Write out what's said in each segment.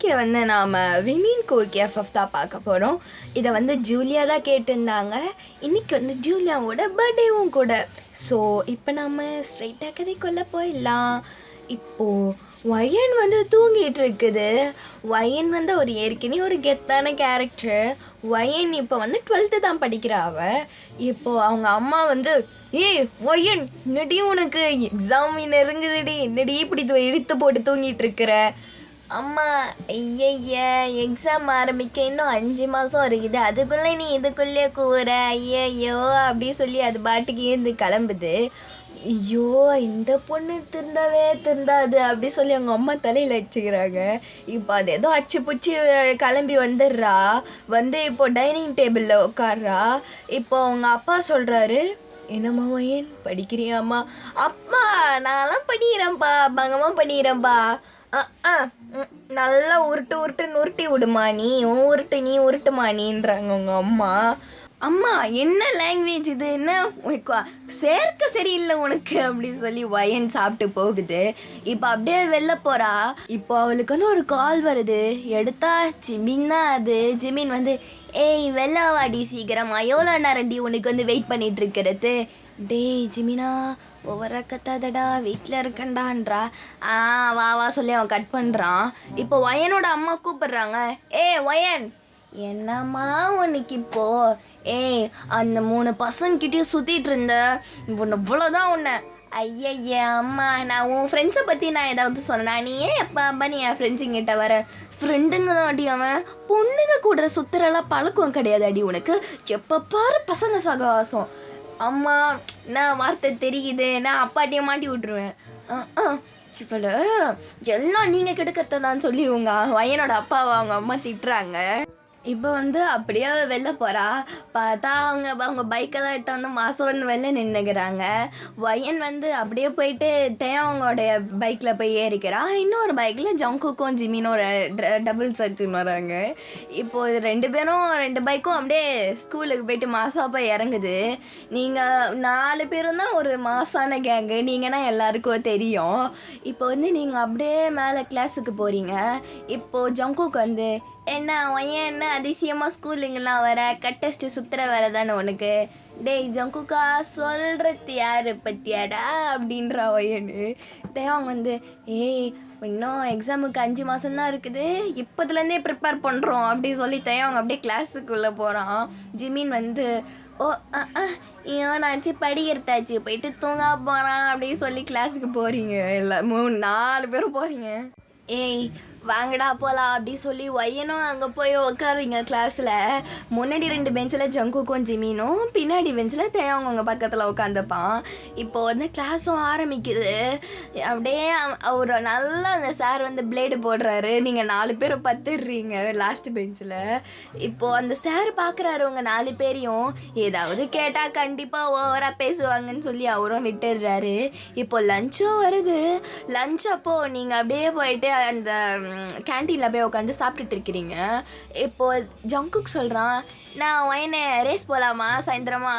இன்னைக்கு வந்து நாம் விமீன் கோ கேஃப்எஃப் தான் பார்க்க போகிறோம். இதை வந்து ஜூலியா தான் கேட்டிருந்தாங்க. இன்னைக்கு வந்து ஜூலியாவோட பர்த்டேவும் கூட. ஸோ இப்போ நம்ம ஸ்ட்ரைட்டாக கதைக்குள்ளே போயிடலாம். இப்போது வயன் வந்து தூங்கிட்டு இருக்குது. வயன் வந்து ஒரு ஏற்கனவே ஒரு கெத்தான கேரக்டர். வயன் இப்போ வந்து 12th தான் படிக்கிறாவ. இப்போது அவங்க அம்மா வந்து வயன் என்னடி உனக்கு எக்ஸாம் நெருங்குதுடி, என்னடி இப்படி இழுத்து போட்டு தூங்கிட்டு இருக்கிற? அம்மா ஐய எக்ஸாம் ஆரம்பிக்க இன்னும் 5 மாதம் இருக்குது, அதுக்குள்ளே நீ இதுக்குள்ளே கூற ஐயோ அப்படி சொல்லி அது பாட்டுக்கு ஏந்து கிளம்புது. ஐயோ இந்த பொண்ணு திருந்தாது அப்படி சொல்லி அவங்க அம்மா தலையில் அடிச்சுக்கிறாங்க. இப்போ அது ஏதோ அச்சு பிடிச்சி கிளம்பி வந்துடுறா. வந்து இப்போ டைனிங் டேபிளில் உட்கார்றா. இப்போ அவங்க அப்பா சொல்கிறாரு, என்னம்மா வயன் படிக்கிறியாம்மா? அப்பா நான்லாம் படிக்கிறேன்ப்பா, பங்கமாக படிக்கிறேன்ப்பா. நல்லா உருட்டி விடுமா, நீ உருட்டுமா நீன்றாங்க உங்க அம்மா. அம்மா என்ன லாங்குவேஜ் இது, என்ன சேர்க்க சரியில்லை உனக்கு அப்படி சொல்லி வயன் சாப்பிட்டு போகுது. இப்போ அப்படியே வெளில போறா. இப்போ அவளுக்கு வந்து ஒரு கால் வருது. எடுத்தா ஜிமின் தான். அது ஜிமின் வந்து, ஏய் வெளில வாடி சீக்கிரமா, எவ்வளோ நேரம்டி உனக்கு வந்து வெயிட் பண்ணிட்டு இருக்கிறது? டேய் ஜிமினா ஒவ்வொரு கத்தாதடா, வீட்டில் இருக்கண்டான்றா. வா சொல்லி அவன் கட் பண்ணுறான். இப்போ வயனோட அம்மா கூப்பிடுறாங்க. வயன் என்னம்மா உனக்கு இப்போ? அந்த 3 பசங்கிட்டையும் சுற்றிட்டு இருந்த இவ்வளோதான் உன்னை. ஐய அம்மா, நான் உன் ஃப்ரெண்ட்ஸை பற்றி நான் ஏதாவது சொன்னேன்? நீ ஏன் எப்போ நீ என் ஃப்ரெண்ட்ஸுங்கிட்ட வர? ஃப்ரெண்டுங்க தான் அடி, அவன் பொண்ணுங்க கூட சுற்றுறலாம் பழக்கம் கிடையாது அடி உனக்கு. எப்போ பாரு பசங்க சகவாசம். அம்மா நான் வார்த்தை தெரியுது, நான் அப்பாட்டியை மாட்டி விட்ருவேன். சிப்பல எல்லாம் நீங்கள் கெடுக்கிறத தான் சொல்லி உங்க வயனோட அப்பாவை அவங்க அம்மா திட்டுறாங்க. இப்போ வந்து அப்படியே வெளில போகிறா. பார்த்தா அவங்க பைக்கை தான் எடுத்து வந்து மாதம் வெளில நின்றுக்கிறாங்க. வயன் வந்து அப்படியே போயிட்டு அவங்களுடைய பைக்கில் போய் ஏறிக்கிறான். இன்னொரு பைக்கில் ஜங்குக்கும் ஜிமினோட டபுள்ஸ் எடுத்துன்னு வராங்க. இப்போது 2 பேரும் 2 பைக்கும் அப்படியே ஸ்கூலுக்கு போயிட்டு மாசாக போய் இறங்குது. நீங்கள் 4 பேரும் தான் ஒரு மாசான கேங்கு, நீங்கன்னா எல்லாருக்கும் தெரியும். இப்போ வந்து நீங்கள் அப்படியே மேலே கிளாஸுக்கு போகிறீங்க. இப்போது ஜங்குக்கு வந்து, என்ன வயன் என்ன அதிசயமாக ஸ்கூலுங்கெல்லாம் வர, கட்டஸ்ட்டு சுற்றுற வேலை தானே உனக்கு? டேய் ஜங்குக்கா சொல்கிறது யார் பற்றியாடா அப்படின்றா வயனு. தேவங்க வந்து, இன்னும் எக்ஸாமுக்கு 5 மாதம்தான் இருக்குது, இப்போதுலேருந்தே ப்ரிப்பேர் பண்ணுறோம் அப்படி சொல்லி தேவங்க அப்படியே கிளாஸுக்குள்ளே போகிறான். ஜிமின் வந்து, இவனாச்சு படிக்கிறதாச்சு போயிட்டு தூங்க போகிறான் அப்படின்னு சொல்லி கிளாஸுக்கு போகிறீங்க. எல்லாம் 4 பேரும் போகிறீங்க. வாங்கடா போகலாம் அப்படி சொல்லி வயனும் அங்கே போய் உட்காருங்க கிளாஸில். முன்னாடி 2 பெஞ்சில் ஜங்குக்கும் ஜிமினும், பின்னாடி பெஞ்சில் அவங்க பக்கத்தில் உட்காந்துப்பான். இப்போ வந்து கிளாஸும் ஆரம்பிக்குது. அப்படியே அவர் நல்லா அந்த சார் வந்து பிளேடு போடுறாரு. நீங்கள் 4 பேர் பத்துடுறீங்க லாஸ்ட் பெஞ்சில். இப்போது அந்த சார் பார்க்குறாரு உங்கள் 4 பேரையும். ஏதாவது கேட்டால் கண்டிப்பாக ஓவராக பேசுவாங்கன்னு சொல்லி அவரும் விட்டுடுறாரு. இப்போ லஞ்சும் வருது. லஞ்ச் அப்போது நீங்கள் அப்படியே போயிட்டு அந்த கேன்டீனில் போய் உட்காந்து சாப்பிட்டுட்டு இருக்கிறீங்க. இப்போது ஜங்குக் சொல்கிறான், நான் வயனை ரேஸ் போகலாமா சாயந்தரமா?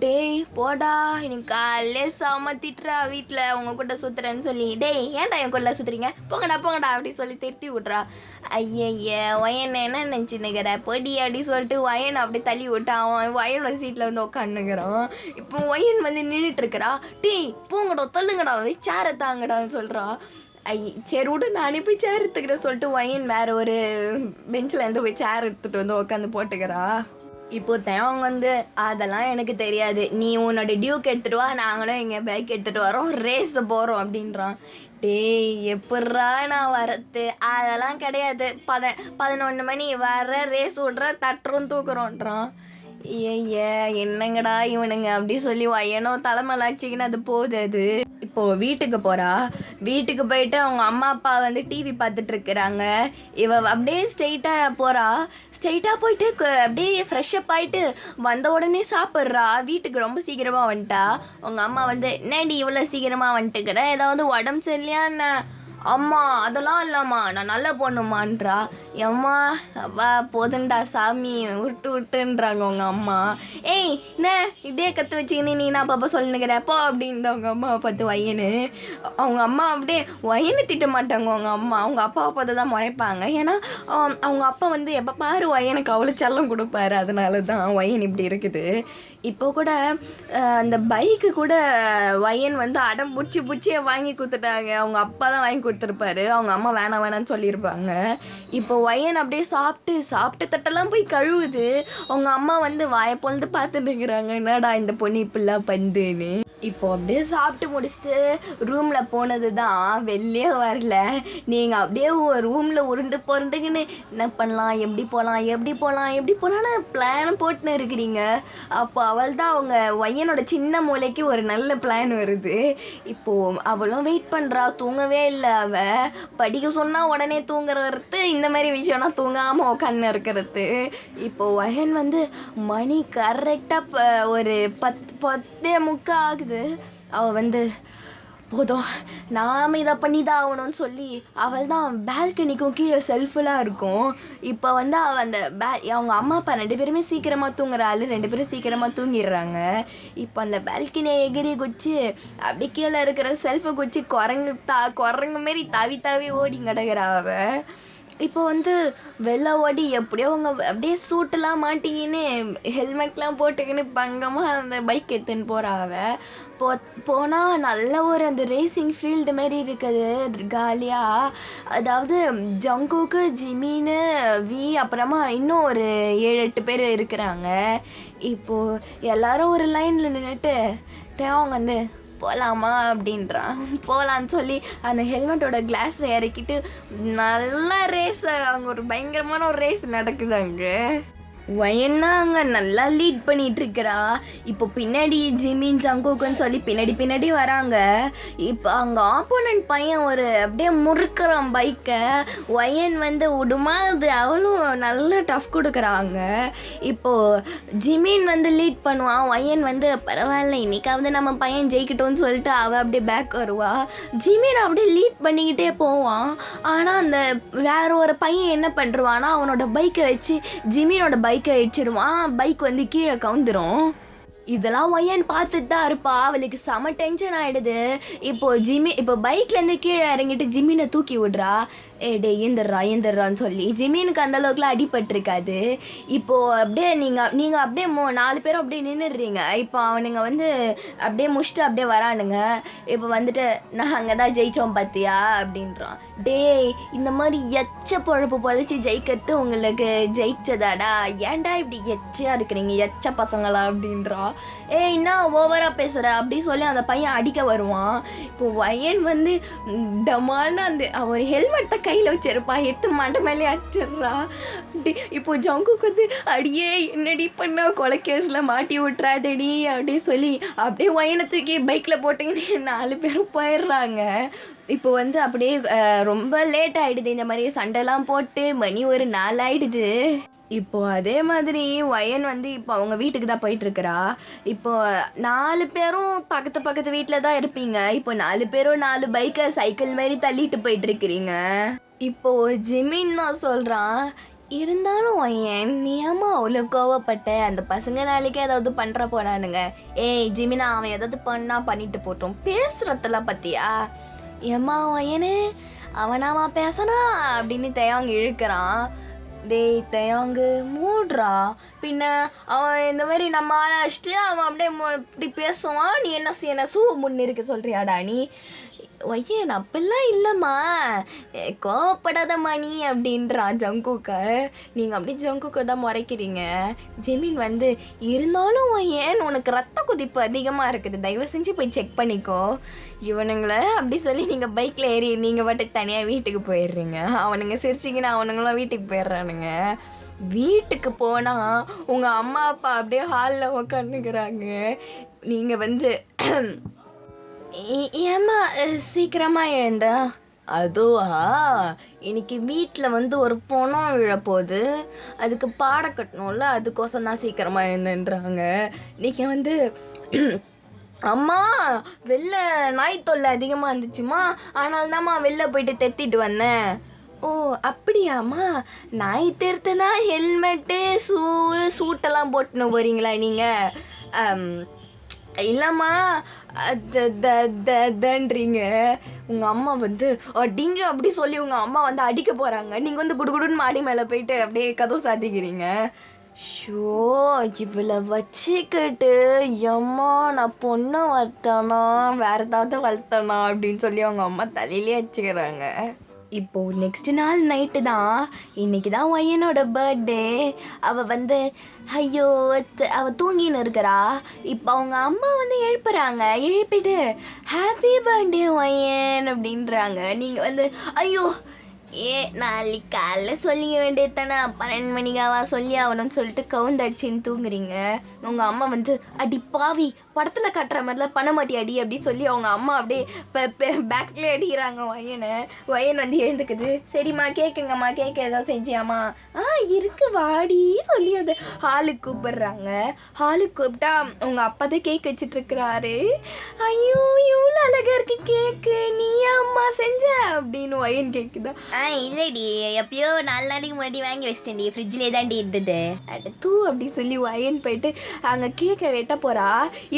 டேய் போடா, இன்னைக்கு காலையிலே சமத்திட்டுறா வீட்டில் உங்கள் கூட சுற்றுறேன்னு சொல்லி. டேய் ஏன்டா என் கூட சுற்றுறீங்க, போங்கடா அப்படி சொல்லி திருத்தி விட்றா. ஐய வயன் என்ன நினச்சின்னுக்கிற பொடி அப்படி சொல்லிட்டு வயன் அப்படி தள்ளி விட்டான். அவன் வயனோட சீட்டில் வந்து உட்காந்துக்கிறான். இப்போ வயன் வந்து நின்றுட்டு இருக்கிறா. டேய் போங்கடா தள்ளுங்கடா, சேரை தாங்கடான்னு சொல்கிறான். சரி விடு, நானே போய் சேர் எடுத்துக்கிறேன் சொல்லிட்டு வயன் வேறு ஒரு பெஞ்சில் இருந்து போய் சேர் எடுத்துகிட்டு வந்து உட்காந்து போட்டுக்கிறா. இப்போ அவங்க வந்து, அதெல்லாம் எனக்கு தெரியாது, நீ உன்னோட டியூக் எடுத்துகிட்டு வா, நாங்களும் எங்கள் பைக் எடுத்துகிட்டு வரோம், ரேஸ் போகிறோம் அப்படின்றான். டேய் எப்பட்றா நான் வரது? அதெல்லாம் கிடையாது, 11 மணி வர ரேஸ் விட்ற தட்டுறோம் தூக்குறோன்றான். என்னங்கடா இவனுங்க அப்படி சொல்லி வயனோ தலைமலாச்சிக்கின்னு அது போகுது. அது இப்போது வீட்டுக்கு போகிறா. வீட்டுக்கு போயிட்டு அவங்க அம்மா அப்பா வந்து டிவி பார்த்துட்டு இருக்கிறாங்க. இவ அப்படியே ஸ்ட்ரெயிட்டாக போகிறா. ஸ்ட்ரெயிட்டாக போயிட்டு அப்படியே ஃப்ரெஷ்அப் ஆகிட்டு வந்த உடனே சாப்பிட்றா. வீட்டுக்கு ரொம்ப சீக்கிரமாக வந்துட்டா. அவங்க அம்மா வந்து, என்னடி இவ்வளோ சீக்கிரமாக வந்துட்டுக்கிற, ஏதாவது உடம்பு சரியில்லையா என்ன? அம்மா அதெல்லாம் இல்லைம்மா நான் நல்ல பொண்ணுமான்றா. எம்மா வா போதுண்டா சாமி விட்டுன்றாங்க அவங்க அம்மா. ஏய் என்ன இதே கற்று வச்சுக்கின்னு நீ நான் பாப்பா சொல்லினுக்கிறப்போ அப்படின்னு அவங்க அம்மாவை பார்த்து வயனு. அவங்க அம்மா அப்படியே வயனு திட்ட மாட்டாங்க அவங்க அம்மா, அவங்க அப்பாவை பார்த்து தான் முறைப்பாங்க. ஏன்னா அவங்க அப்பா வந்து எப்போ பாரு வயனுக்கு அவ்வளோ செல்லம் கொடுப்பாரு, அதனால தான் வயன் இப்படி இருக்குது. இப்போ கூட அந்த பைக்கு கூட வயன் வந்து அடம் பிடிச்சியே வாங்கி கொடுத்துட்டாங்க. அவங்க அப்பா தான் வாங்கி கொடுத்துருப்பாரு, அவங்க அம்மா வேணான்னு சொல்லியிருப்பாங்க. இப்போ வயன் அப்படியே சாப்பிட்டு தட்டெல்லாம் போய் கழுவுது. அவங்க அம்மா வந்து வாயை பொழுது பார்த்துட்டுங்கிறாங்க, என்னடா இந்த பொண்ணு இப்படிலாம் பண்ணுன்னு. இப்போ அப்படியே சாப்பிட்டு முடிச்சுட்டு ரூமில் போனது தான் வெளியே வரல. நீங்கள் அப்படியே ரூமில் பொருண்டுக்குன்னு என்ன பண்ணலாம், எப்படி போகலான்னு பிளான் போட்டுன்னு இருக்கிறீங்க. அப்போ அவள் தான் அவங்க வயனோட சின்ன மூளைக்கு ஒரு நல்ல பிளான் வருது. இப்போது அவளும் வெயிட் பண்ணுறா, தூங்கவே இல்லை. அவள் படிக்க சொன்னால் உடனே தூங்குறது, இந்த மாதிரி விஷயம்னா தூங்காமல் உட்காந்து இருக்கிறது. இப்போது வயன் வந்து மணி கரெக்டாக ஒரு 10:30 ஆகுது. அவள் வந்து போதும் நாம் இதை பண்ணி தான் ஆகணும்னு சொல்லி அவள் தான் பால்கனிக்கும் கீழே செல்ஃபெலாம் இருக்கும். இப்போ வந்து அவள் அந்த அவங்க அம்மா அப்பா 2 பேருமே சீக்கிரமாக தூங்குற ஆள், 2 பேரும் சீக்கிரமாக தூங்கிடுறாங்க. இப்போ அந்த பால்கனியை எகிரி குச்சி அப்படி கீழே இருக்கிற செல்ஃபை குச்சி குரங்கு மாரி தாவி ஓடி கிடக்குறா அவள். இப்போ வந்து வெளில ஓடி எப்படியோ அவங்க அப்படியே சூட்டெல்லாம் மாட்டிக்கின்னு ஹெல்மெட்லாம் போட்டுக்கின்னு பங்கமாக அந்த பைக் எடுத்துன்னு போகிறா அவள். போனால் நல்ல ஒரு அந்த ரேசிங் ஃபீல்டு மாரி இருக்குது காலியாக. அதாவது ஜங்குக்கு, ஜிமின்னு, வி, அப்புறமா இன்னும் ஒரு 7-8 பேர் இருக்கிறாங்க. இப்போது எல்லாரும் ஒரு லைனில் நின்றுட்டு தேவங்க வந்து போகலாமா அப்படின்றான். போகலான்னு சொல்லி அந்த ஹெல்மெட்டோட கிளாஸ் இறக்கிட்டு நல்லா ரேஸ், அங்கே ஒரு பயங்கரமான ஒரு ரேஸ் நடக்குது. அங்கே வயன்னா அங்கே நல்லா லீட் பண்ணிட்டு இருக்கிறா. இப்போ பின்னாடி ஜிமின் ஜங்குக்குன்னு சொல்லி பின்னாடி வராங்க. இப்போ அங்கே ஆப்போனன்ட் பையன் ஒரு அப்படியே முறுக்கிறான் பைக்கை. வயன் வந்து விடுமா, அது அவளும் நல்லா டஃப் கொடுக்குறாங்க. இப்போது ஜிமின் வந்து லீட் பண்ணுவான், வயன் வந்து பரவாயில்ல இன்னைக்காவது நம்ம பையன் ஜெயிக்கிட்டோன்னு சொல்லிட்டு அவள் அப்படியே பேக் வருவா. ஜிமின் அப்படியே லீட் பண்ணிக்கிட்டே போவான். ஆனால் அந்த வேற ஒரு பையன் என்ன பண்ணுறான்னா அவனோட பைக்கை வச்சு ஜிமினோட பைக்கை அடிச்சிடுவான். பைக் வந்து கீழே கவுந்துரும். இதெல்லாம் ஒய்யன் பார்த்துட்டு தான் இருப்பா. அவளுக்கு செம டென்ஷன் ஆகிடுது. இப்போ பைக்லேருந்து கீழே இறங்கிட்டு ஜிமினை தூக்கி விடுறா. டே ஏந்திரான்னு சொல்லி ஜிமினுக்கு அந்தளவுக்குலாம் அடிபட்டிருக்காது. இப்போது அப்படியே நீங்கள் அப்படியே 4 பேரும் அப்படியே நின்றுடுறீங்க. இப்போ அவனுங்க வந்து அப்படியே முடிச்சுட்டு அப்படியே வரானுங்க. இப்போ வந்துட்டு நான் அங்கே தான் ஜெயித்தோம் பார்த்தியா அப்படின்றான். இந்த மாதிரி எச்ச பொழைச்சி ஜெயிக்கிறது உங்களுக்கு ஜெயிச்சதாடா, ஏன்டா இப்படி எச்சையாக இருக்கிறீங்க எச்ச பசங்களா அப்படின்றா. என்ன ஓவராக பேசுகிற அப்படி சொல்லி அந்த பையன் அடிக்க வருவான். இப்போ வயன் வந்து டமான்னு அந்த அவர் ஹெல்மெட்டை கையில் வச்சிருப்பா, எடுத்து மண்டை மேலே அடிச்சிடுறா. இப்போ ஜங்குக்கு வந்து அடியே என்னடி பண்ணா கொலை கேஸில் மாட்டி விட்றாதடி அப்படி சொல்லி அப்படியே வயனை தூக்கி பைக்கில் போட்டிங்கன்னு 4 பேரும் போயிடுறாங்க. இப்போ வந்து அப்படியே ரொம்ப லேட் ஆகிடுது. இந்த மாதிரி சண்டைலாம் போட்டு மணி ஒரு 4 ஆகிடுது. இப்போது அதே மாதிரி வயன் வந்து இப்போ அவங்க வீட்டுக்கு தான் போயிட்டுருக்கிறா. இப்போது 4 பேரும் பக்கத்து வீட்டில் தான் இருப்பீங்க. இப்போ 4 பேரும் 4 பைக்கை சைக்கிள் மாரி தள்ளிட்டு போயிட்டுருக்கிறீங்க. இப்போது ஜிமின் தான் சொல்கிறான், இருந்தாலும் வயன் நீ ஏமா அவ்வளோ கோவப்பட்ட, அந்த பசங்க நாளைக்கே ஏதாவது பண்ணுற போனானுங்க. ஜிமினா அவன் ஏதாவது பண்ணிட்டு போட்டோம், பேசுகிறதெல்லாம் பற்றியா ஏம்மா வயனு அவனாமா பேசனா அப்படின்னு தேவாங்க இழுக்கிறான். தேயாங்கு மூடுறா, பின்ன அவன் இந்த மாதிரி நம்ம அழைச்சிட்டு அவன் அப்படியே இப்படி பேசுவான். நீ என்ன செய்ய சூ முன்னு இருக்க சொல்கிறியாடா நீ? ஒய்யன் அப்பெல்லாம் இல்லைம்மா, கோவப்படாதம்மா நீ அப்படின்றான் ஜங்குக்க. நீங்கள் அப்படி ஜங்குக்க தான் முறைக்கிறீங்க. ஜெமீன் வந்து இருந்தாலும் ஒய்யன் உனக்கு ரத்த கொதிப்பு அதிகமாக இருக்குது, தயவு செஞ்சு போய் செக் பண்ணிக்கோ. இவனுங்களை அப்படி சொல்லி நீங்கள் பைக்கில் ஏறி நீங்கள் பாட்டுக்கு தனியாக வீட்டுக்கு போயிடுறீங்க. அவனுங்க சிரிச்சிங்கன்னா அவனுங்களாம் வீட்டுக்கு போயிடுறானுங்க. வீட்டுக்கு போனால் உங்கள் அம்மா அப்பா அப்படியே ஹாலில் உக்காந்துக்கிறாங்க. நீங்கள் வந்து ஏம்மா சீக்கிரமாக எழுந்தா? அதுவா, இன்னைக்கு வீட்டில் வந்து ஒரு பணம் விழப்போகுது, அதுக்கு பாடம் கட்டணும்ல, அதுக்கோசம் தான் சீக்கிரமாக எழுந்துன்றாங்க. நீங்கள் வந்து அம்மா வெளில நாய் தொல்லை அதிகமாக இருந்துச்சுமா, அதனால தான்மா வெளில போயிட்டு தெத்திட்டு வந்தேன். ஓ அப்படியாம்மா, நாய் தெருத்துனா ஹெல்மெட்டு சூட்டெல்லாம் போட்டுன்னு போகிறீங்களா நீங்கள்? இல்லைம்மா தன்றீங்க. உங்கள் அம்மா வந்து அடிங்க அப்படி சொல்லி உங்கள் அம்மா வந்து அடிக்க போகிறாங்க, நீங்கள் வந்து குடுகுடுன்னு மாடி மேலே போயிட்டு அப்படியே கதவு சாத்திக்கிறீங்க. ஷோ இவ்வளோ வச்சுக்கிட்டு எம்மா நான் பொண்ணை வளர்த்தானா வேற ஏதாவது வளர்த்தானா அப்படின்னு சொல்லி அவங்க அம்மா தலையிலே வச்சுக்கிறாங்க. இப்போது நெக்ஸ்ட் நாள் நைட்டு தான், இன்னைக்கு தான் ஒய்யனோட பர்த்டே. அவள் வந்து ஐயோ அவள் தூங்கின்னு இருக்கிறா. இப்போ அவங்க அம்மா வந்து எழுப்புறாங்க, எழுப்பிட்டு ஹாப்பி பர்த்டே ஒய்யன் அப்படின்றாங்க. நீங்கள் வந்து ஐயோ நாளைக்கு காலைல சொல்லிக்க வேண்டியது தானே, 12 மணிக்காவா சொல்லி ஆகணும்னு சொல்லிட்டு கவுந்தடிச்சின்னு தூங்குறீங்க. உங்கள் அம்மா வந்து அடி பாவி படத்தில் கட்டுற மாதிரிலாம் பண்ண மாட்டி அடி அப்படின்னு சொல்லி அவங்க அம்மா அப்படியே பேக்கில் அடிக்கிறாங்க ஒய்யனை. ஒய்யன் வந்து எழுந்துக்குது. சரிம்மா கேட்குங்கம்மா, கேட்க ஏதாவது செஞ்சியாம்மா? இருக்கு வாடி சொல்லி அதை ஹாலுக்கு கூப்பிடுறாங்க. ஹாலுக்கு கூப்பிட்டா உங்கள் அப்பா தான் கேக் வச்சிட்ருக்கிறாரு. ஐயோ இவ்வளோ அழகாக இருக்கு கேக்கு, நீ அம்மா செஞ்ச அப்படின்னு ஒய்யன் கேட்குதா? இல்லடி எப்பயோ 4 நாளைக்கு முன்னாடி வாங்கி வச்சிட்டேன்டி, ஃப்ரிட்ஜ்லேயே தாண்டி இருந்தது தூ அப்படி சொல்லி ஒய்யன் போயிட்டு அங்கே கேக்கை வெட்ட போகிறா.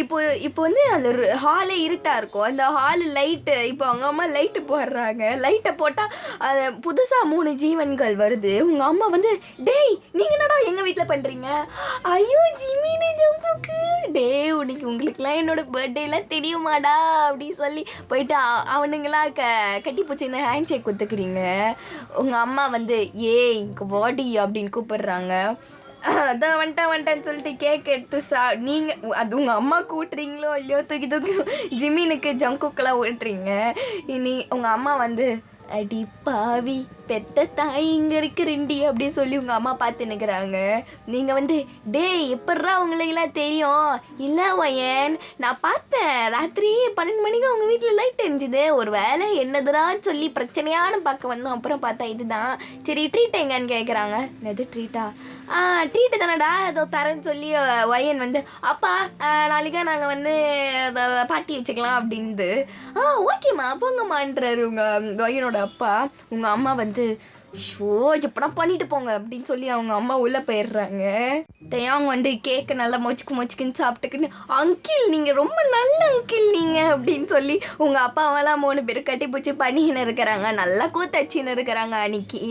இப்போ வந்து அந்த ஹாலே இருட்டாக இருக்கும். அந்த ஹாலு லைட்டு, இப்போ அவங்க அம்மா லைட்டு போடுறாங்க. லைட்டை போட்டால் அது புதுசாக 3 ஜீவன்கள் வருது. உங்கள் அம்மா வந்து டேய் நீங்கள் என்னடா எங்கள் வீட்டில் பண்ணுறீங்க? ஐயோ ஜிமினி ஜங்குக்கு டே உங்களுக்குலாம் என்னோட பர்த்டேலாம் தெரியுமாடா அப்படின்னு சொல்லி போயிட்டு அவனுங்களாம் கட்டி பூச்சின்னு ஹேண்ட் ஷேக் குத்துக்கிறீங்க. உங்கள் அம்மா வந்து இங்கே வாடி அப்படின்னு கூப்பிடுறாங்க. அதான் வந்துட்டேன்னு சொல்லிட்டு கேக் எடுத்து நீங்கள் அது உங்கள் அம்மா கூட்டுறீங்களோ இல்லையோ தூக்கி ஜிமினுக்கு ஜங்குக்கெல்லாம் ஓட்டுறீங்க. இனி உங்கள் அம்மா வந்து அடி பாவி பெத்த தாய் இங்கே இருக்கிறண்டி அப்படி சொல்லி உங்கள் அம்மா பார்த்து நிற்கிறாங்க. நீங்கள் வந்து டேய் எப்பட்றா உங்களுக்கெல்லாம் தெரியும்? இல்லை ஒயன் நான் பார்த்தேன் ராத்திரி 12 மணிக்கு அவங்க வீட்டில் லைட் எரிஞ்சுது, ஒரு வேலை என்னதுடான்னு சொல்லி பிரச்சனையான பார்க்க வந்தோம். அப்புறம் பார்த்தா இதுதான். சரி ட்ரீட் எங்கன்னு கேட்குறாங்க. எது ட்ரீட்டா? ட்ரீட்டு தானடா ஏதோ தரேன்னு சொல்லி ஒயன் வந்து அப்பா நாளைக்கா நாங்கள் வந்து பார்ட்டி வச்சுக்கலாம் அப்படின்து. ஓகேம்மா போங்கம்மான்றாரு உங்கள் ஒயனோட அப்பா. உங்கள் அம்மா வந்து ஷோ எப்படா பண்ணிட்டு போங்க அப்படின்னு சொல்லி அவங்க அம்மா உள்ளே போயிடுறாங்க. அவங்க வந்து கேக்கு நல்லா மொச்சுக்குன்னு சாப்பிட்டுக்குன்னு அங்கிள் நீங்கள் ரொம்ப நல்ல அங்கிள் நீங்கள் அப்படின்னு சொல்லி உங்கள் அப்பாவெல்லாம் 3 பேர் கட்டி பிடிச்சி பண்ணின்னு இருக்கிறாங்க, நல்லா கூத்தடிச்சின்னு இருக்கிறாங்க. அன்னைக்கு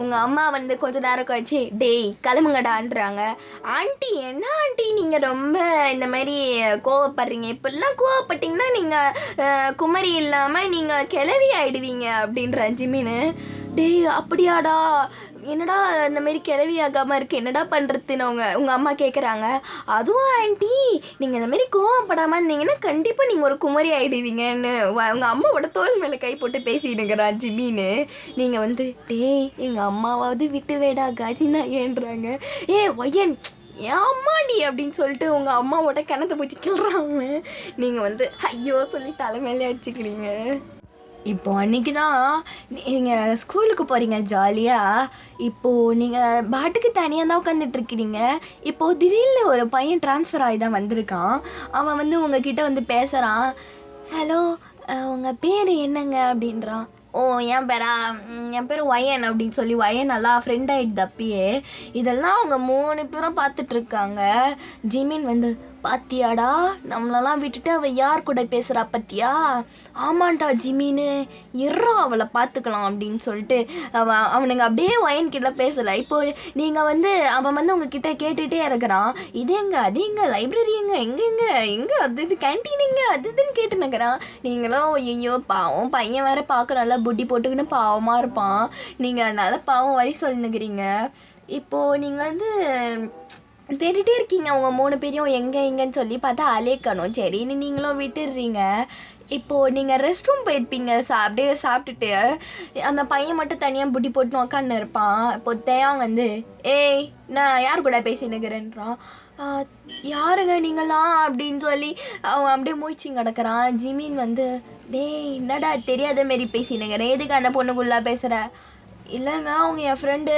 உங்கள் அம்மா வந்து கொஞ்சம் நேரம் கழிச்சு டேய் கிளம்புங்கடான்றாங்க. ஆண்டி என்ன ஆண்டி நீங்கள் ரொம்ப இந்த மாதிரி கோவப்படுறீங்க, இப்படிலாம் கோவப்பட்டிங்கன்னா நீங்கள் குமரி இல்லாமல் நீங்கள் கிளவி ஆகிடுவீங்க அப்படின்ற ஜிமின்னு. டேய் அப்படியாடா, என்னடா இந்த மாரி கிளவி ஆகாமல் இருக்குது, என்னடா பண்ணுறதுன்னு உங்கள் அம்மா கேட்குறாங்க. அதுவும் ஆண்டி நீங்கள் இந்த மாரி கோவப்படாமல் இருந்தீங்கன்னா கண்டிப்பாக நீங்கள் ஒரு குமரி ஆகிடுவீங்கன்னு உங்கள் அம்மாவோட தோல் மேலே கை போட்டு பேசிடுங்கிறா ஜிமின்னு. நீங்கள் வந்து டேய் எங்கள் அம்மாவாவது விட்டு வேடா காஜினா ஏன்றாங்க. ஒய்யன் ஏன் அம்மாடி அப்படின்னு சொல்லிட்டு உங்கள் அம்மாவோட கிணத்தை பூச்சி கிள்றாங்க. நீங்கள் வந்து ஐயோ சொல்லி தலைமையிலே வச்சுக்கிறீங்க. இப்போ அன்றைக்கி தான் நீங்கள் ஸ்கூலுக்கு போகிறீங்க ஜாலியாக. இப்போது நீங்கள் பாட்டுக்கு தனியாக தான் உட்காந்துட்ருக்கிறீங்க. இப்போது திடீர்னு ஒரு பையன் ட்ரான்ஸ்ஃபர் ஆகி தான் வந்திருக்கான். அவன் வந்து உங்ககிட்ட வந்து பேசுகிறான். ஹலோ உங்கள் பேர் என்னங்க அப்படின்றான். ஓ என் பேர் ஒயன் அப்படின்னு சொல்லி ஒயன் நல்லா ஃப்ரெண்ட் ஆகிடுது அப்பயே. இதெல்லாம் அவங்க 3 பேரும் பார்த்துட்ருக்காங்க. ஜிமின் வந்து பாத்தியாடா நம்மளெல்லாம் விட்டுட்டு அவள் யார் கூட பேசுகிறா பத்தியா? ஆமாண்டா ஜிமின்னு இறா அவளை பார்த்துக்கலாம் அப்படின்னு சொல்லிட்டு அவனுங்க அப்படியே ஒயன் கிட்ட பேசலை. இப்போ நீங்கள் வந்து அவன் வந்து உங்ககிட்ட கேட்டுகிட்டே இருக்கிறான். இது எங்கே லைப்ரரி எங்கே அது இது கேன்டீன் எங்கே அது இதுன்னு கேட்டு நிற்கிறான். நீங்களும் ஐயோ பாவம் பையன் வேறு பார்க்க நல்லா புட்டி போட்டுக்கின்னு பாவமாக இருப்பான், நீங்கள் அதனால பாவம் வழி சொல்லினுக்கிறீங்க. இப்போது நீங்கள் வந்து தேடிட்டே இருக்கீங்க அவங்க 3 பேரையும் எங்கேன்னு சொல்லி பார்த்தா அலேக்கணும். சரின்னு நீங்களும் விட்டுடுறீங்க. இப்போது நீங்கள் ரெஸ்ட் ரூம் போயிருப்பீங்க, அப்படியே சாப்பிட்டுட்டு அந்த பையன் மட்டும் தனியாக புட்டி போட்டுன்னு உக்காந்து இருப்பான். இப்போ தேவன் வந்து நான் யார் கூட பேசினுக்கிறேன்றான். யாருங்க நீங்களாம் அப்படின்னு சொல்லி அவன் அப்படியே மூச்சு கிடக்கிறான். ஜிமின் வந்து டேய் என்னடா தெரியாத மாரி பேசினுக்கிறேன், எதுக்கு அந்த பொண்ணுக்குள்ளே பேசுகிற? இல்லைங்க அவங்க என் ஃப்ரெண்டு,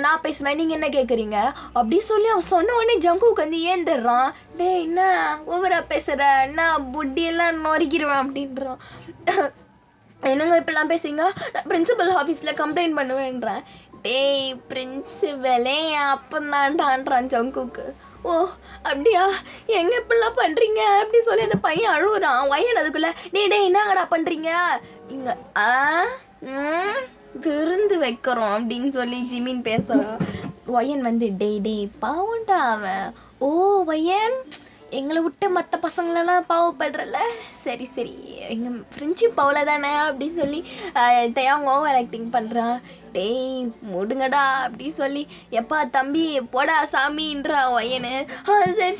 நான் பேசுவேன், நீங்கள் என்ன கேட்குறீங்க அப்படி சொல்லி அவன் சொன்ன உடனே ஜங்குக்கு வந்து ஏந்துடுறான். டே என்ன ஓவரா பேசுகிற, என்ன புட்டியெல்லாம் நொறுக்கிடுவேன் அப்படின்றான். என்னங்க இப்படிலாம் பேசுறீங்க, நான் பிரின்சிபல் ஆஃபீஸில் கம்ப்ளைண்ட் பண்ணுவேன்றேன். டேய் பிரின்சிபலே என் அப்பந்தான்டான்றான் ஜங்குக்கு. ஓ அப்படியா, எங்க இப்படிலாம் பண்ணுறீங்க அப்படி சொல்லி அந்த பையன் அழுகுறான். வயன் அதுக்குள்ளே டே என்னங்கடா பண்ணுறீங்க இங்கே விருந்து வைக்கிறோம் அப்படின்னு சொல்லி ஜிமின் பேசுகிறான். வயன் வந்து டேய் பாவண்டா அவன். ஓ வயன் எங்களை விட்டு மற்ற பசங்களெல்லாம் பாவப்படுறல, சரி எங்கள் ஃப்ரெண்ட்ஷிப் அவ்வளோதானே அப்படி சொல்லி அவங்க ஓவர் ஆக்டிங் பண்ணுறான். டேய் முடுங்கடா அப்படி சொல்லி எப்பா தம்பி போடா சாமின்றா வயனு.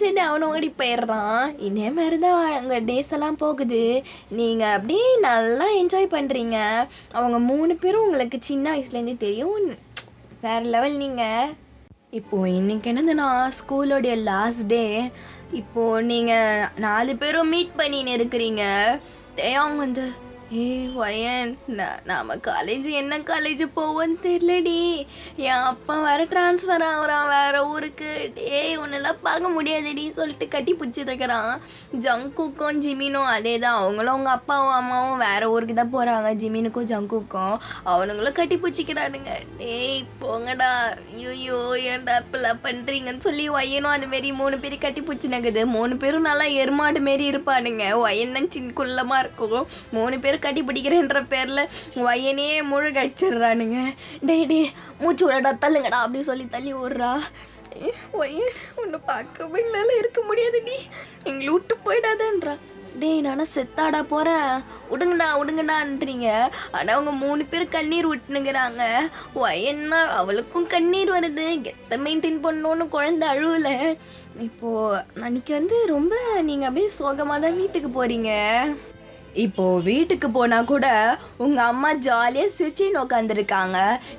சரி அவனை ஓடி போயிடுறான். இதே மாதிரி தான் அங்கே டேஸ் எல்லாம் போகுது. நீங்கள் அப்படியே நல்லா என்ஜாய் பண்ணுறீங்க. அவங்க 3 பேரும் உங்களுக்கு சின்ன வயசுலேருந்தே தெரியும், வேறு லெவல் நீங்கள். இப்போது இன்றைக்கி என்னதுன்னா ஸ்கூலோடைய லாஸ்ட் டே. இப்போது நீங்கள் 4 பேரும் மீட் பண்ணின்னு இருக்கிறீங்க. அவங்க வந்து வயன் நாம் காலேஜ் என்ன காலேஜ் போவோன்னு தெரியலடி, என் அப்பா வேறு ட்ரான்ஸ்ஃபர் ஆகுறான் வேறு ஊருக்கு. ஒன்றெல்லாம் பார்க்க முடியாதுடி சொல்லிட்டு கட்டி பிடிச்சிருக்கிறான். ஜங்குக்கும் ஜிமினும் அதே தான், அவங்களும் அவங்க அப்பாவும் அம்மாவும் வேறு ஊருக்கு தான் போகிறாங்க. ஜிமினுக்கும் ஜங்குக்கும் அவனுங்களும் கட்டி பிடிச்சிக்கிறானுங்க. போங்கடா, ஐயோ ஏன்டா இப்பெல்லாம் பண்ணுறீங்கன்னு சொல்லி வயனும் அதுமாரி 3 பேர் கட்டி பிடிச்சினக்குது. 3 பேரும் நல்லா எருமாடு மாரி இருப்பானுங்க. வயன் சின்ன குள்ளமாக இருக்கும். 3 பேர் கட்டி பிடிக்கிறேன்ற பேரில் வயனே முழுக அடிச்சிடுறானுங்க. டே மூச்சு விடடா தள்ளுங்கடா அப்படி சொல்லி தள்ளி விட்றா. வயன் ஒன்று பார்க்கவே எங்களால் இருக்க முடியாதுடி, எங்களை விட்டு போயிடாதன்றா. டேய் நானும் செத்தாடா போகிறேன், விடுங்கடான்றீங்க. ஆனால் அவங்க 3 பேர் கண்ணீர் விட்டுனுங்கிறாங்க. வயன்னா அவளுக்கும் கண்ணீர் வருது, கெத்த மெயின்டைன் பண்ணோன்னு குழந்தை அழுவலை. இப்போது அன்றைக்கி வந்து ரொம்ப நீங்கள் அப்படியே சோகமாக தான் வீட்டுக்கு போகிறீங்க. இப்போது வீட்டுக்கு போனால் கூட உங்கள் அம்மா ஜாலியாக சிரிச்சின்னு உட்காந்துருக்காங்க.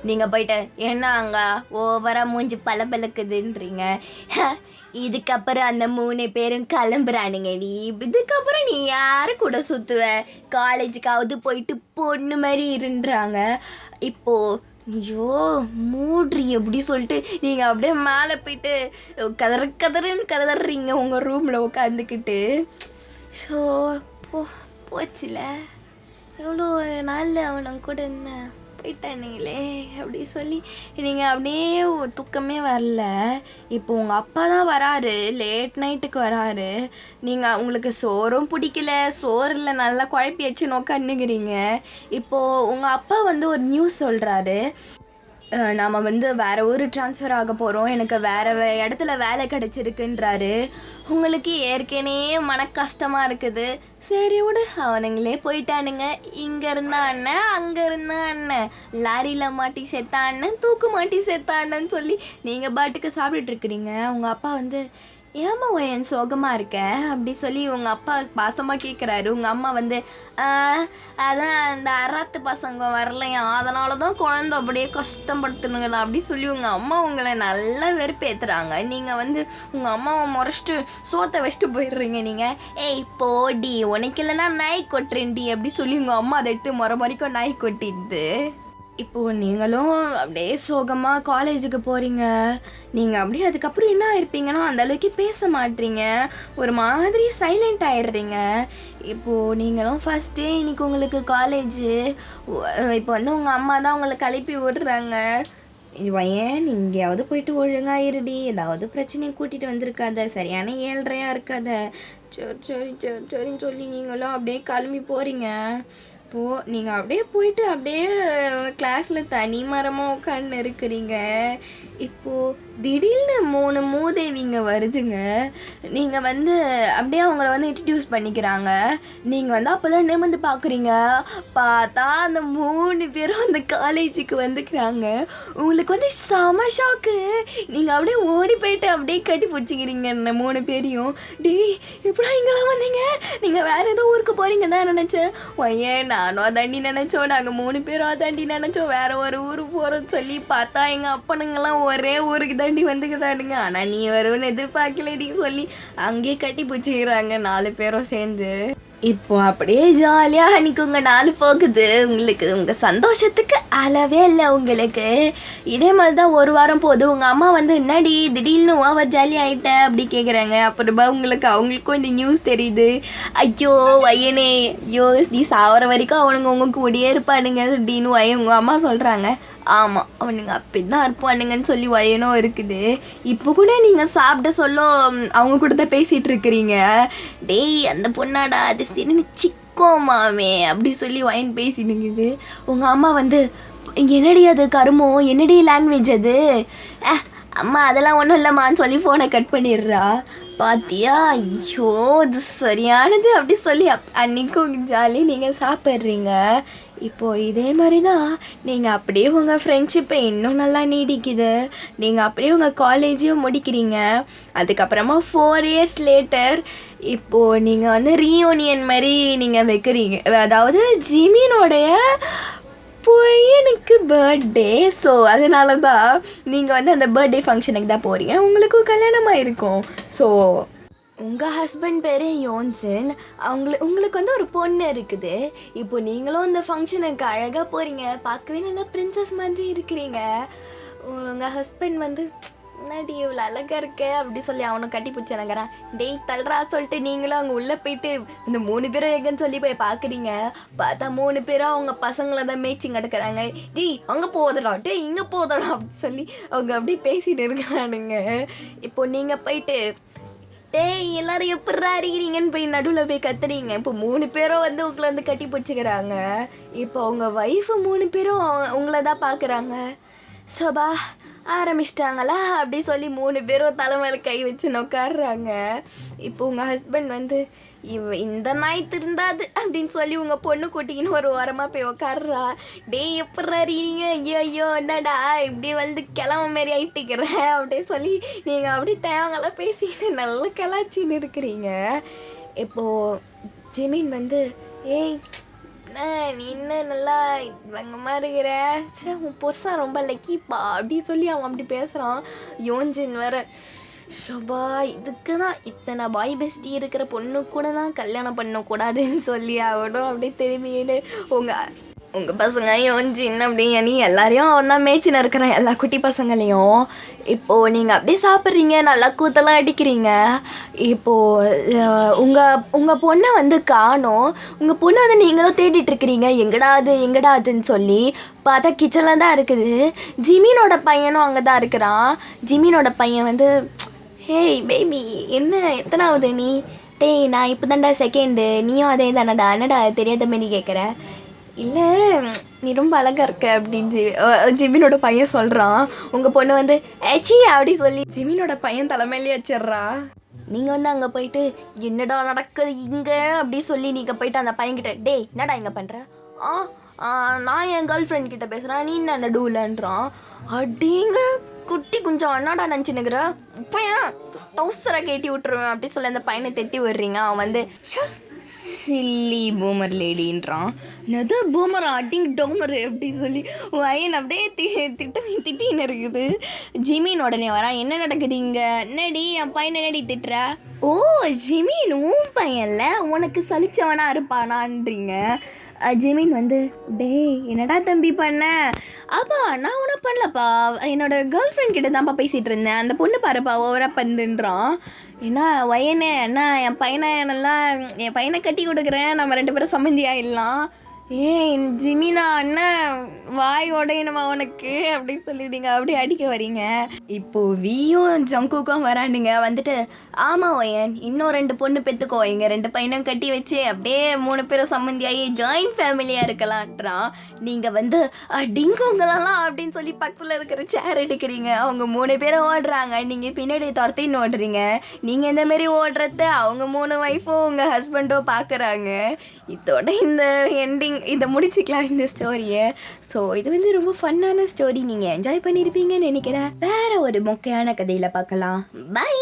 நீங்கள் போயிட்டு என்ன அங்கே ஓவராக மூஞ்சி பளபளக்குதுன்றீங்க. இதுக்கப்புறம் அந்த 3 பேரும் கிளம்புறானுங்கடி. இதுக்கப்புறம் நீ யாரு கூட சுற்றுவ, காலேஜுக்காவது போயிட்டு பொண்ணு மாதிரி இருன்றாங்க. இப்போது ஐயோ மூட்ரி எப்படி சொல்லிட்டு நீங்கள் அப்படியே மேலே போயிட்டு கதறீங்க உங்கள் ரூமில் உட்காந்துக்கிட்டு. ஸோ போச்சுல எவ்வளோ நாளில் அவனுங்க கூட என்ன போயிட்டானுங்களே அப்படி சொல்லி நீங்கள் அப்படியே தூக்கமே வரல. இப்போ உங்கள் அப்பா தான் வராரு, லேட் நைட்டுக்கு வராரு. நீங்கள் உங்களுக்கு சோறும் பிடிக்கல, சோறில் நல்லா குழப்பி வச்சு நோக்கன்னுக்கிறீங்க. இப்போது உங்கள் அப்பா வந்து ஒரு நியூஸ் சொல்கிறாரு, நாம் வந்து வேறு ஊர் ட்ரான்ஸ்ஃபர் ஆக போகிறோம், எனக்கு வேறு இடத்துல வேலை கிடச்சிருக்குன்றாரு. உங்களுக்கு ஏற்கனவே மன கஷ்டமாக இருக்குது. சரி விடு, அவனுங்களே போயிட்டானுங்க. இங்கே இருந்தா அண்ணன், அங்கே இருந்தா அண்ணன், லாரியில் மாட்டி செத்தா அண்ணன், தூக்கு மாட்டி செத்தா அண்ணன்னு சொல்லி நீங்கள் பாட்டுக்கு சாப்பிட்டுட்ருக்குறீங்க. உங்கள் அப்பா வந்து ஏமா என் சோகமாக இருக்க அப்படி சொல்லி உங்கள் அப்பா பாசமாக கேட்குறாரு. உங்கள் அம்மா வந்து அதான் அந்த அராத்து பசங்க வரலையா, அதனால தான் குழந்தை அப்படியே கஷ்டப்படுத்துனுங்களா அப்படி சொல்லி உங்கள் அம்மா உங்களை நல்லா வெறுப்பேற்றுறாங்க. நீங்கள் வந்து உங்கள் அம்மாவை முறைச்சிட்டு சோத்தை வச்சுட்டு போயிடுறீங்க. நீங்கள் போடி உனக்கு இல்லைன்னா நாய் கொட்டுறேன்டி அப்படி சொல்லி உங்கள் அம்மா அதை எடுத்து முறைக்கும் நாய் கொட்டிடுது. இப்போது நீங்களும் அப்படியே சோகமாக காலேஜுக்கு போகிறீங்க. நீங்கள் அப்படியே அதுக்கப்புறம் என்ன இருப்பீங்கன்னா அந்தளவுக்கு பேச மாட்டீங்க, ஒரு மாதிரி சைலண்ட் ஆகிடுறீங்க. இப்போது நீங்களும் ஃபஸ்ட்டு இன்றைக்கி உங்களுக்கு காலேஜு, இப்போ வந்து உங்கள் அம்மா தான் உங்களை கிளப்பி விடுறாங்க. ஏன் எங்கேயாவது போயிட்டு ஒழுங்காக இருடி, ஏதாவது பிரச்சனையை கூட்டிகிட்டு வந்திருக்காத, சரியான ஏழ்றையாக இருக்காத. சரின்னு சொல்லி நீங்களும் அப்படியே கிளம்பி போகிறீங்க. இப்போது நீங்கள் அப்படியே போயிட்டு அப்படியே கிளாஸில் தனி மரமாக உட்காந்து இருக்கிறீங்க. இப்போது திடீர்னு 3 மூதேவிங்க வருதுங்க. நீங்கள் வந்து அப்படியே அவங்கள வந்து இன்ட்ரடியூஸ் பண்ணிக்கிறாங்க. நீங்கள் வந்து அப்போ தான் நிமிர்ந்து பார்க்குறீங்க. பார்த்தா அந்த 3 பேரும் அந்த காலேஜுக்கு வந்துக்கிறாங்க. உங்களுக்கு வந்து செம ஷாக்கு. நீங்கள் அப்படியே ஓடி போயிட்டு அப்படியே கட்டி பிடிச்சிக்கிறீங்க இந்த 3 பேரையும். டேய் எப்படா இங்கெல்லாம் வந்தீங்க, நீங்கள் வேறு ஏதோ ஊருக்கு போகிறீங்க தான் நினச்சேன். ஏன் நானும் அதாண்டி நினச்சோம், நாங்கள் 3 பேரும் அதாண்டி நினச்சோம், வேறு ஒரு ஊருக்கு போகிறோன்னு சொல்லி பார்த்தா எங்கள் அப்பனுங்கெல்லாம் ஒரே ஊருக்கு தாண்டி வந்துக்கிட்டானுங்க. ஆனால் நீ வருவன்னு எதிர்பார்க்கலடி சொல்லி அங்கேயே கட்டி பிடிச்சிக்கிறாங்க 4 பேரும் சேர்ந்து. இப்போ அப்படியே ஜாலியாக அன்றைக்கி உங்கள் நாள் போகுது. உங்களுக்கு உங்கள் சந்தோஷத்துக்கு அளவே இல்லை உங்களுக்கு. இதே மாதிரி தான் ஒரு வாரம் போகுது. உங்கள் அம்மா வந்து என்னடி திடீர்னு ஓவர் ஜாலி ஆகிட்ட அப்படி கேட்குறாங்க. அப்புறமா அவங்களுக்கும் இந்த நியூஸ் தெரியுது. ஐயோ வயனே, ஐயோ நீ சாவர வரைக்கும் அவனுங்க உங்கள் கூடயே இருப்பானுங்க அப்படின்னு உங்கள் அம்மா சொல்கிறாங்க. ஆமாம், அவனுங்க அப்படி தான் இருப்பானுங்கன்னு சொல்லி வயனும் இருக்குது. இப்போ கூட நீங்கள் சாப்பிட சொல்ல அவங்க கூட தான் பேசிகிட்டு இருக்கிறீங்க. டேய் அந்த பொண்ணாடா அது சரின்னு சிக்கோமாமே அப்படி சொல்லி வயன் பேசினுங்குது. உங்கள் அம்மா வந்து என்னடி அது கருமோ, என்னடி லாங்குவேஜ் அது, அம்மா அதெல்லாம் ஒன்றும் இல்லைம்மான்னு சொல்லி ஃபோனை கட் பண்ணிடுறா. பாத்தியா, ஐயோ இது சரியானது அப்படி சொல்லி அன்றைக்கும் ஜாலி நீங்கள் சாப்பிட்றீங்க. இப்போது இதே மாதிரி தான் நீங்கள் அப்படியே உங்கள் ஃப்ரெண்ட்ஷிப்பை இன்னும் நல்லா நீடிக்குது. நீங்கள் அப்படியே உங்கள் காலேஜையும் முடிக்கிறீங்க. அதுக்கப்புறமா 4 years லேட்டர் இப்போது நீங்கள் வந்து ரீயூனியன் மாதிரி நீங்கள் வைக்கிறீங்க. அதாவது ஜிமினோடைய பையனுக்கு பர்த்டே. ஸோ அதனால தான் நீங்கள் வந்து அந்த பர்த்டே ஃபங்க்ஷனுக்கு தான் போகிறீங்க. உங்களுக்கும் கல்யாணமாக இருக்கும். ஸோ உங்கள் ஹஸ்பண்ட் பேர் யோன்சன். உங்களுக்கு வந்து ஒரு பொண்ணு இருக்குது. இப்போ நீங்களும் இந்த ஃபங்க்ஷனுக்கு அழகாக போகிறீங்க. பார்க்கவே நல்லா பிரின்சஸ் மாதிரி இருக்கிறீங்க. உங்கள் ஹஸ்பண்ட் வந்து என்னடி இவ்வளோ அழகாக இருக்க அப்படி சொல்லி அவனும் கட்டி பிடிச்சனங்கிறான். டேய் தள்ளுறா சொல்லிட்டு நீங்களும் அங்கே உள்ளே போயிட்டு இந்த 3 பேரும் எங்கன்னு சொல்லி போய் பார்க்குறீங்க. பார்த்தா 3 பேரும் அவங்க பசங்களை தான் மேய்ச்சி கிடக்குறாங்க. டேய் அங்கே போதடா, டேய் இங்கே போதடா அப்படி சொல்லி அவங்க அப்படியே பேசிட்டு இருக்கிறானுங்க. இப்போ நீங்கள் போயிட்டு டேய் எல்லாரும் எப்படா இருக்கிறீங்கன்னு போய் நடுவில் போய் கத்துறீங்க. இப்போ 3 பேரும் வந்து உங்களை வந்து கட்டி பிடிச்சிக்கிறாங்க. இப்போ உங்கள் ஒய்ஃபு 3 பேரும் உங்களை தான் பார்க்குறாங்க. சோபா ஆரம்பிச்சிட்டாங்களா அப்படி சொல்லி 3 பேரும் தலைமையில் கை வச்சு உட்காடுறாங்க. இப்போ உங்கள் ஹஸ்பண்ட் வந்து இந்த நாய் திருந்தாது அப்படின்னு சொல்லி உங்கள் பொண்ணு கூட்டிக்கின்னு ஒரு ஓரமாக போய் உட்காடுறா. டேய் எப்படா இருக்கீங்க, ஐயோ ஐயோ என்னடா இப்படி வந்து கிளம்ப மாரி ஆயிட்டுக்கிறேன் அப்படின்னு சொல்லி நீங்கள் அப்படி தேவங்களாம் பேசிக்கிட்டு நல்லா கலாச்சின்னு இருக்கிறீங்க. இப்போது ஜிமின் வந்து ஏய் நீ இன்னும் நல்லா வங்கமாக இருக்கிற, சரி உன் பொருசாக ரொம்ப லக்கிப்பா அப்படி சொல்லி அவன் அப்படி பேசுகிறான். யோன்ஜின் வேற ஷோபா இதுக்கு தான் இத்தனை பாய் பெஸ்டி இருக்கிற பொண்ணு கூட தான் கல்யாணம் பண்ணக்கூடாதுன்னு சொல்லி அவனும் அப்படியே திரும்பின்னு உங்கள் பசங்க யோன்ஜின் அப்படிங்க நீ எல்லாரையும் அவன் தான் மேய்ச்சின்னு இருக்கிறேன் எல்லா குட்டி பசங்களையும். இப்போது நீங்கள் அப்படியே சாப்பிட்றீங்க, நல்லா கூத்தெல்லாம் அடிக்கிறீங்க. இப்போது உங்கள் பொண்ணை வந்து காணோம். உங்கள் பொண்ணை வந்து நீங்களும் தேடிட்டுருக்கிறீங்க எங்கடா அதுன்னு சொல்லி. பார்த்தா கிச்சனில் தான் இருக்குது. ஜிமினோட பையனும் அங்கே தான் இருக்கிறான். ஜிமினோட பையன் வந்து ஹேய் பேபி என்ன எத்தனாவது நீ, டேய் நான் இப்போ தான்டா செகண்டு, நீயும் அதே தானடா, என்னடா தெரியாத மாரி கேட்குற. இல்லை நீ ரொம்ப அழகாக இருக்க அப்படின்னு ஜிமினோட பையன் சொல்கிறான். உங்கள் பொண்ணு வந்து ஏச்சி அப்படி சொல்லி ஜிமினோட பையன் தலைமையிலே வச்சிட்றா. நீங்கள் வந்து அங்கே போயிட்டு என்னடா நடக்குது இங்கே அப்படி சொல்லி நீங்கள் போயிட்டு அந்த பையன்கிட்ட டேய் என்னடா இங்கே பண்ணுற, நான் என் கேர்ள் ஃப்ரெண்ட் கிட்ட பேசுகிறேன் நீ என்ன நடுவுலன்றான். அப்படிங்க குட்டி கொஞ்சம் அண்ணாடா நினச்சினுக்கிற பையன் டவுசரை கேட்டி விட்டுருவேன் அப்படி சொல்லி அந்த பையனை தெத்தி விடுறீங்க. அவன் வந்து சில்லி பூமர் லேடின்றான். என்னது பூமர் அட்டிங் டோமர் அப்படி சொல்லி வயன் அப்படியே திட்டின்னு இருக்குது. ஜிமின் உடனே வரான். என்ன நடக்குது இங்கே, என்னடி என் பையன் என்னடி திட்டுற. ஓ ஜிமின் உன் பையன்ல உனக்கு சலிச்சவனா இருப்பானான்றீங்க. ஜிமின் வந்து டேய் என்னடா தம்பி பண்ண. அப்பா நான் ஒன்றும் பண்ணலப்பா, என்னோட கேர்ள் ஃப்ரெண்ட் கிட்ட தான்ப்பா பேசிகிட்டு இருந்தேன், அந்த பொண்ணு பாருப்பா ஓவராக பண்ணுன்றான். என்ன வயனே என்ன என் பையனை கட்டி கொடுக்குறேன், நம்ம 2 பேரும் சம்மந்தி ஆயிடலாம். ஏன் ஜிமினா அண்ணன் வாய் உடையணுமா உனக்கு அப்படி சொல்லி நீங்கள் அப்படியே அடிக்க வரீங்க. இப்போது வியும் ஜங்குக்கும் வரானுங்க. வந்துட்டு ஆமாம் ஒயன் இன்னும் 2 பொண்ணு பெற்றுக்கோ, இங்கே 2 பையனும் கட்டி வச்சு அப்படியே 3 பேரும் சம்மந்தியாகி ஜாயின்ட் ஃபேமிலியாக இருக்கலான்றான். நீங்கள் வந்து டிங்குங்களெல்லாம் அப்படின்னு சொல்லி பக்கத்தில் இருக்கிற சேர் எடுக்கிறீங்க. அவங்க 3 பேரும் ஓடுறாங்க, நீங்கள் பின்னாடி துரத்தின்னு ஓடுறீங்க. நீங்கள் இந்தமாரி ஓடுறத அவங்க 3 ஒய்ஃபோ உங்கள் ஹஸ்பண்டோ பார்க்குறாங்க. இதோட இந்த எண்டிங் இதை முடிச்சுக்கலாம் இந்த ஸ்டோரியை. ஸோ இது வந்து ரொம்ப ஃபன்னான ஸ்டோரி, நீங்கள் என்ஜாய் பண்ணியிருப்பீங்கன்னு நினைக்கிறேன். வேற ஒரு மொக்கையான கதையில் பார்க்கலாம். பை.